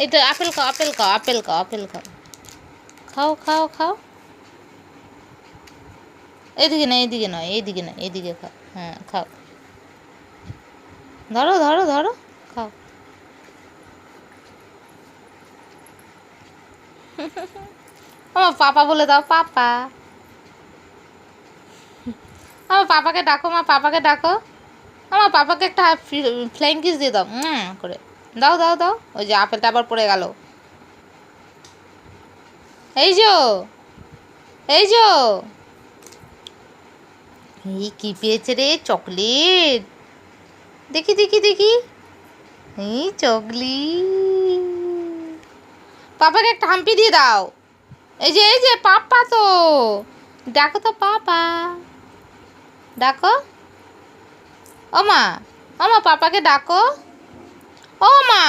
এটা আপেল খাও, আপেল খাও, আপেল খাও, আপেল খাও, খাও খাও খাও। এইদিকে না, এইদিকে নয়, এইদিকে না, এইদিকে খাও। হ্যাঁ খাও, ধরো ধরো ধরো, খাও। আমার পাপা বলে দাও, পাপা। আমার পাপাকে ডাকো, মা পাপাকে ডাকো। আমার পাপাকে একটা ফ্লাইং কিস দিয়ে দাও করে। দাও দাও দাও, ওই যে আপেলটা আবার পড়ে গেল। এই যো, এই যো। এই কি পেয়েছে রে? চকলেট। দেখি দেখি দেখি। এই চকলেট। পাপাকে একটা হাম্পি দিয়ে দাও। এই যে পাপা তো। ডাকো তো পাপা, ডাকো। ও মা, ও মা পাপাকে ডাকো। ও মা।